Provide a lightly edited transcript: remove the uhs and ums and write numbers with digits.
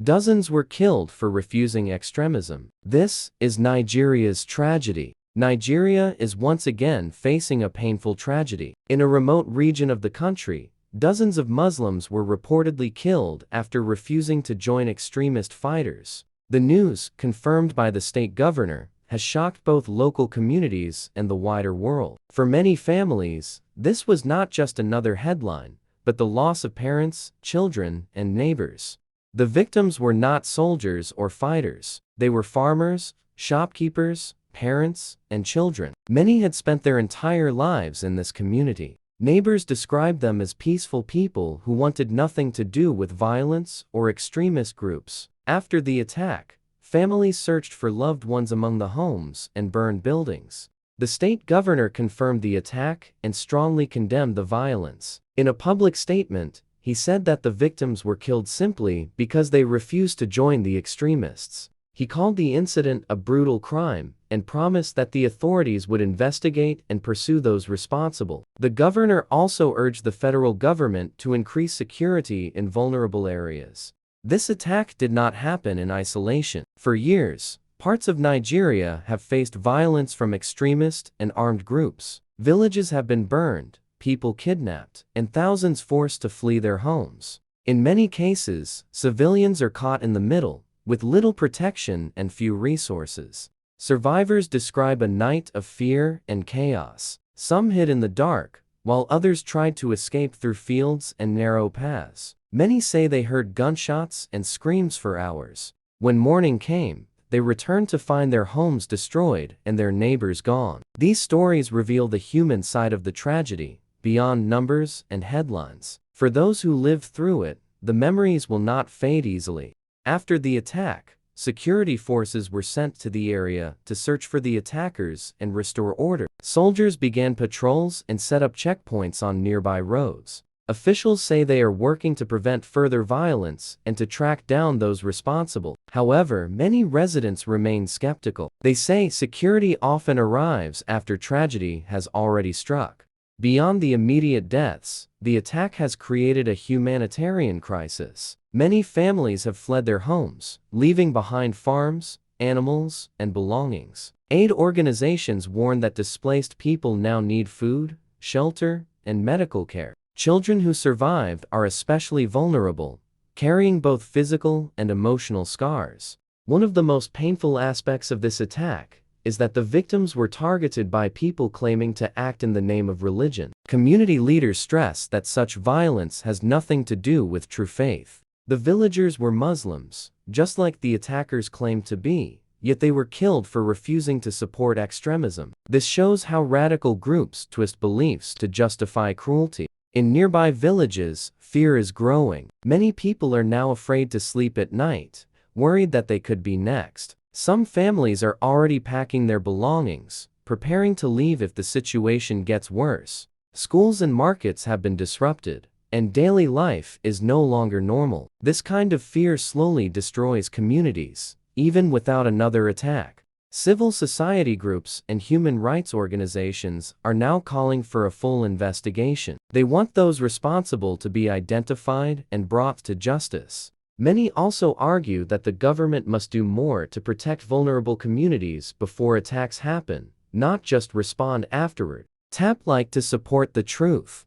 Dozens were killed for refusing extremism. This is Nigeria's tragedy. Nigeria is once again facing a painful tragedy. In a remote region of the country, dozens of Muslims were reportedly killed after refusing to join extremist fighters. The news, confirmed by the state governor, has shocked both local communities and the wider world. For many families, this was not just another headline, but the loss of parents, children, and neighbors. The victims were not soldiers or fighters. They were farmers, shopkeepers, parents, and children. Many had spent their entire lives in this community. Neighbors described them as peaceful people who wanted nothing to do with violence or extremist groups. After the attack, families searched for loved ones among the homes and burned buildings. The state governor confirmed the attack and strongly condemned the violence. In a public statement, he said that the victims were killed simply because they refused to join the extremists. He called the incident a brutal crime and promised that the authorities would investigate and pursue those responsible. The governor also urged the federal government to increase security in vulnerable areas. This attack did not happen in isolation. For years, parts of Nigeria have faced violence from extremist and armed groups. Villages have been burned, people kidnapped, and thousands forced to flee their homes. In many cases, civilians are caught in the middle, with little protection and few resources. Survivors describe a night of fear and chaos. Some hid in the dark, while others tried to escape through fields and narrow paths. Many say they heard gunshots and screams for hours. When morning came, they returned to find their homes destroyed and their neighbors gone. These stories reveal the human side of the tragedy, beyond numbers and headlines. For those who lived through it, the memories will not fade easily. After the attack, security forces were sent to the area to search for the attackers and restore order. Soldiers began patrols and set up checkpoints on nearby roads. Officials say they are working to prevent further violence and to track down those responsible. However, many residents remain skeptical. They say security often arrives after tragedy has already struck. Beyond the immediate deaths, the attack has created a humanitarian crisis. Many families have fled their homes, leaving behind farms, animals, and belongings. Aid organizations warn that displaced people now need food, shelter, and medical care. Children who survived are especially vulnerable, carrying both physical and emotional scars. One of the most painful aspects of this attack is that the victims were targeted by people claiming to act in the name of religion. Community leaders stress that such violence has nothing to do with true faith. The villagers were Muslims, just like the attackers claimed to be, yet they were killed for refusing to support extremism. This shows how radical groups twist beliefs to justify cruelty. In nearby villages, fear is growing. Many people are now afraid to sleep at night, worried that they could be next. Some families are already packing their belongings, preparing to leave if the situation gets worse. Schools and markets have been disrupted, and daily life is no longer normal. This kind of fear slowly destroys communities, even without another attack. Civil society groups and human rights organizations are now calling for a full investigation. They want those responsible to be identified and brought to justice. Many also argue that the government must do more to protect vulnerable communities before attacks happen, not just respond afterward. Tap like to support the truth.